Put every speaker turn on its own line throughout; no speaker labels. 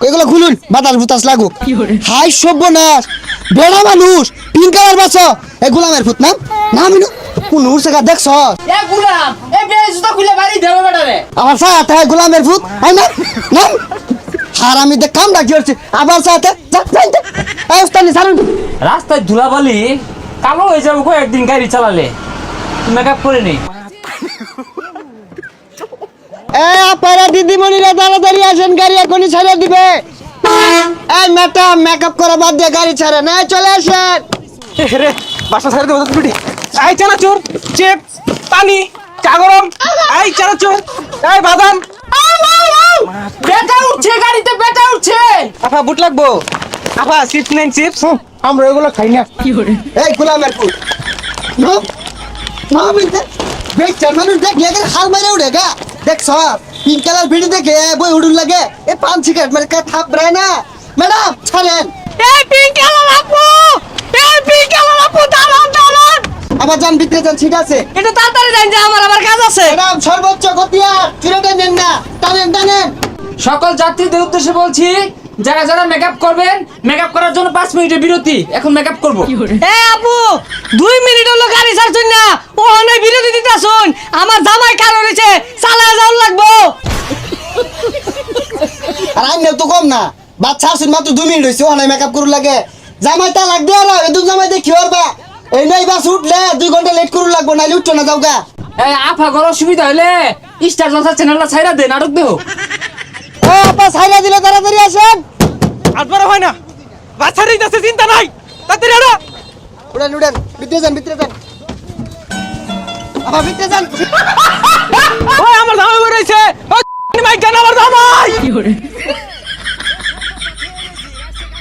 এগুলো খুলুন, বাতাস বুতাস লাগুক। হাই সর্বনাশ, বেড়া মানুষ পিঙ্ক কালার বাস এ গোলামের ফুট নাম না আমি কোন উড়ছে দেখছ
এ গুলাম এ বেজুতা খুলে বাড়ি দেবে বেটারে
আমার সাথে গোলামের ফুট আই না না আর আমি দেখ কাম ডাকি হচ্ছে আবার সাথে এই ওস্তানি সারুন।
রাস্তায় ধুলাবালি কালো হয়ে যাবে গো একদিন গাড়ি চালালে, মেকআপ করে নেই।
এ আপনারা দিদিমণিরা তাড়াতাড়ি আসেন, গাড়ি এখনই ছেড়ে দিবে। এই ম্যাডাম মেকআপ করা বাদ দিয়ে গাড়ি ছাড়েন, এই চলে আসেন।
রে বাসা ছেড়ে দেবো ছুটি। এই চানাচুর, চিপস, পানি, চা গরম। এই চানাচুর, এই বাদাম।
বেটা উঠছে গাড়িতে, বেটা উঠছে।
আপা বুট লাগবো? আপা চিপস নেন চিপস।
আমরা এগুলো খাই না। এই গোলামের ফুট না না বলতে বেচার মানুষ দেখলে এখানে হাল মারে উঠে গা দেখছ পিঙ্ক কালার ভিডিও দেখে বই উড়ুন লাগে এ পান সিগারেট মানে কা থাপ রায় না। ম্যাডাম ছাড়েন।
এই পিঙ্ক কালার আপু, এই পিঙ্ক কালার আপু দাঁড়ান দাঁড়ান।
আবার যান ভিতরে যান, ঠিক আছে?
এটা তাড়াতাড়ি যান যে আমার আবার কাজ আছে।
ম্যাডাম সর্বোচ্চ গতি আর চুরেটা নেন না, টানেন টানেন।
সকল যাত্রীদের উদ্দেশ্যে বলছি, যারা যারা মেকআপ করবেন, মেকআপ করার জন্য 5 মিনিটের বিরতি। এখন মেকআপ করব।
এ আপু 2 মিনিট হলো গাড়ি ছাড়ছুন না, ও অনেক বিরতি দিতাছুন। আমার জামাই কারো রয়েছে, চালায় যাওয়ার লাগবো।
আর আইনে তো কম না, বাচ্চা আসুন মাত্র 2 মিনিট হয়েছে, ওখানে মেকআপ করুন লাগে। জামাইটা লাগবে আর এদুম জামাই দেখি ওরবা এই নাই বাস উঠলে 2 ঘন্টা লেট করুন লাগবো, নাইলে উঠছো না যাওগা।
এই আফা গর অসুবিধা হলে স্টার জলসা চ্যানেলটা ছাইরা দে, নাটক দেও।
ও আপা ছাইরা দিলে তাড়াতাড়ি আসেন।
আসবার হয় না, বাচ্চা দিতেছে, চিন্তা নাই। তাড়াতাড়ি আনো।
উড়েন উড়েন, ভিতরে যান ভিতরে যান। আপা ভিতরে যান।
ওই আমার জামাই বেরিয়েছে। ওই মাই গান আমার জামাই।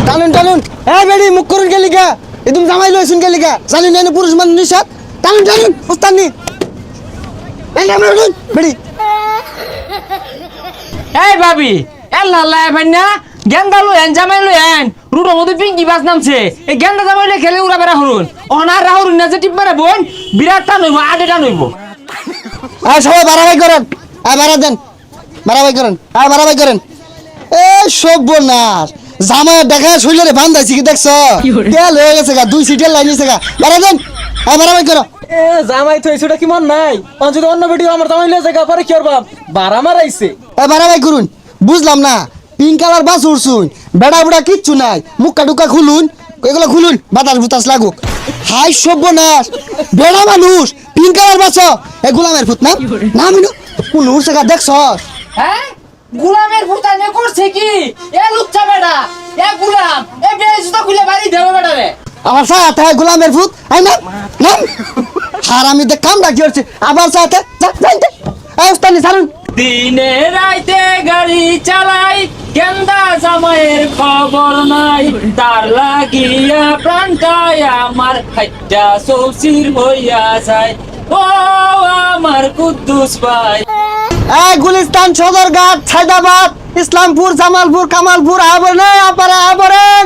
টানুন টানুন, এই বেড়ি মুখ করুন গেলি গা, এদুম জামাই লইছুন গেলি গা, জানেন না পুরুষ মানুষ নিশাত। টানুন টানুন উস্তানি এই নাম উঠুন বেড়ি।
এই ভাবি এল্লা আল্লাহ ভাইনা গেন্দা লয়েন জামাই লয়েন রুডোর মধ্যে পিঙ্কি বাস নামছে। এই গেন্দা জামাইলে খেলে উড়া বেড়া হরুন, অনার রাহুর না যে টিপ মারা বোন বিরাট টান হইব, আডেটা নইব।
আর সবাই বাড়াবাই করেন, আর বাড়া দেন, বাড়াবাই করেন, আর বাড়াবাই করেন। এ সর্বনাশ, জামাই দেখা শরীরে বান্ধাইছি কি দেখছ, তেল হয়ে গেছে গা, 2 সিটের লাইন নিছে গা, বাড়া দেন, আর বাড়াবাই করো।
এ জামাই তো এসেটা কি মন নাই? অন যদি অন্য ভিডিও আমার জামাই লয়ে জায়গা পরে কি করবা? বাড়া মারাইছে।
বাড়াবাই করুন, বুঝলাম না। পিঙ্ক কালার বাস উড়ছুন, বেড়া বুড়া কিচ্ছু নাই, মুখা টুকা খুলুন, এগুলো খুলুন, বাতাস বুতাস লাগুক। হাই সর্বনাশ, বেড়া মানুষ পিঙ্ক কালার বাস এ গোলামের ফুট না না আমি কোন উড়ছে গা দেখছ।
হ্যাঁ গুলামের ফুটানে করছে কি? এ লুচ্চা বেটা, এ গুলাম এ বেজুতা খুলে বাড়ি দেবে বেটারে।
আমার সাথে গোলামের ফুট আই না না আর আমি দেখ কাম ডাকি হচ্ছে আবার সাথে এই ওস্তানি সারুন।
দিনে রাইতে গাড়ি চালাই, গেন্দা জামাইয়ের খবর নাই, তার লাগিয়া প্রাণটায় আমার হাইটা সৌসির হইয়া যায়। ও আমার কুদ্দুস ভাই।
এই গুলিস্তান, সদরঘাট, ছাইদাবাদ, ইসলামপুর, জামালপুর, কামালপুর আবরেন, আপারা আবরেন।